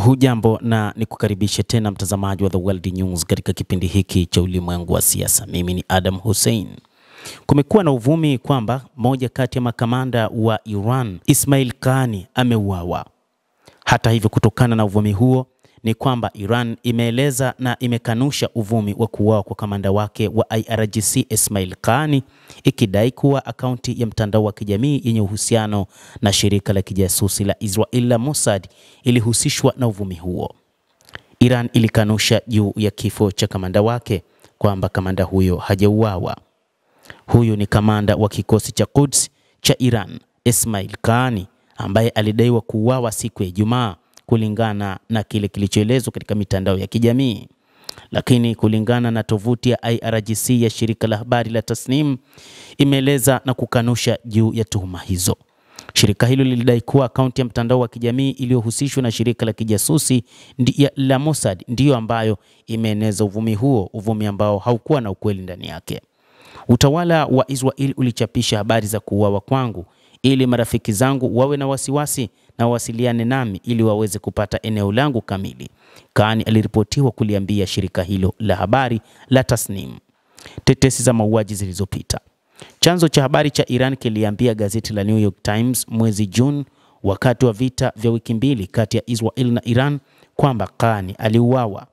Hujambo na nikukaribishe tena mtazamaji wa The World News katika kipindi hiki cha ulimwengu wa siasa. Mimi ni Adam Hussein. Kumekuwa na uvumi kwamba moja kati ya makamanda wa Iran, Ismail Qaani, ameuawa. Hata hivyo, kutokana na uvumi huo ni kwamba Iran imeeleza na imekanusha uvumi wa kuuawa kwa kamanda wake wa IRGC Ismail Qaani, ikidai kuwa akaunti ya mtandao wa kijamii yenye uhusiano na shirika la kijasusi la Israel la Mossad ilihusishwa na uvumi huo. Iran ilikanusha juu ya kifo cha kamanda wake kwamba kamanda huyo hajauawa. Huyu ni kamanda wa kikosi cha Quds cha Iran, Ismail Qaani, ambaye alidaiwa kuuawa siku ya Ijumaa kulingana na kile kilichoelezwa katika mitandao ya kijamii. Lakini kulingana na tovuti ya IRGC ya shirika la habari la Tasnim, imeeleza na kukanusha juu ya tuhuma hizo. Shirika hilo lilidai kuwa akaunti ya mtandao wa kijamii iliyohusishwa na shirika la kijasusi la Mossad ndiyo ambayo imeeneza uvumi huo, uvumi ambao haukuwa na ukweli ndani yake. Utawala wa Israel ulichapisha habari za kuuawa kwangu ili marafiki zangu wawe na wasiwasi na wasiliane nami ili waweze kupata eneo langu kamili, Qaani aliripotiwa kuliambia shirika hilo la habari la Tasnim. Tetesi za mauaji zilizopita. Chanzo cha habari cha Iran kiliambia gazeti la New York Times mwezi Juni, wakati wa vita vya wiki mbili kati ya Israel na Iran, kwamba Qaani aliuawa,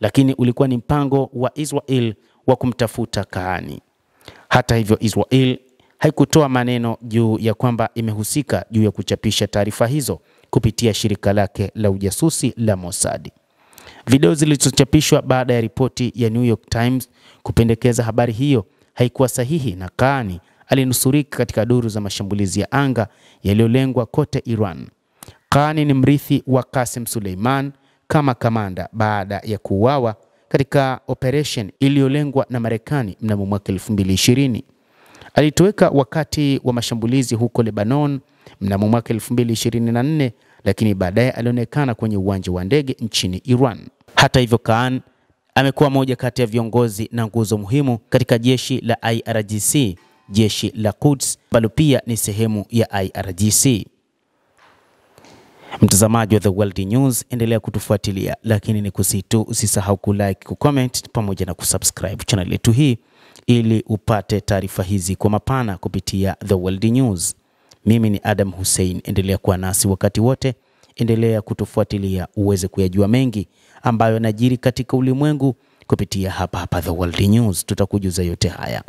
lakini ulikuwa ni mpango wa Israel wa kumtafuta Qaani. Hata hivyo, Israel haikutoa maneno juu ya kwamba imehusika juu ya kuchapisha taarifa hizo kupitia shirika lake la ujasusi la Mossad. Video zilizochapishwa baada ya ripoti ya New York Times kupendekeza habari hiyo haikuwa sahihi, na Qaani alinusurika katika duru za mashambulizi ya anga yaliyolengwa kote Iran. Qaani ni mrithi wa Qasem Soleimani kama kamanda baada ya kuuawa katika operation iliyolengwa na Marekani mnamo mwaka 2020. Alitoweka wakati wa mashambulizi huko Lebanon mnamo mwaka 2024, lakini baadaye alionekana kwenye uwanja wa ndege nchini Iran. Hata hivyo, Qaani amekuwa moja kati ya viongozi na nguzo muhimu katika jeshi la IRGC, jeshi la Quds, bali pia ni sehemu ya IRGC. Mtazamaji wa The World News, endelea kutufuatilia, lakini ni kusitu usisahau kulike, kucomment pamoja na kusubscribe channel yetu hii ili upate taarifa hizi kwa mapana kupitia The World News. Mimi ni Adam Hussein, endelea kuwa nasi wakati wote, endelea kutufuatilia uweze kuyajua mengi ambayo yanajiri katika ulimwengu kupitia hapa The World News. Tutakujuza yote haya.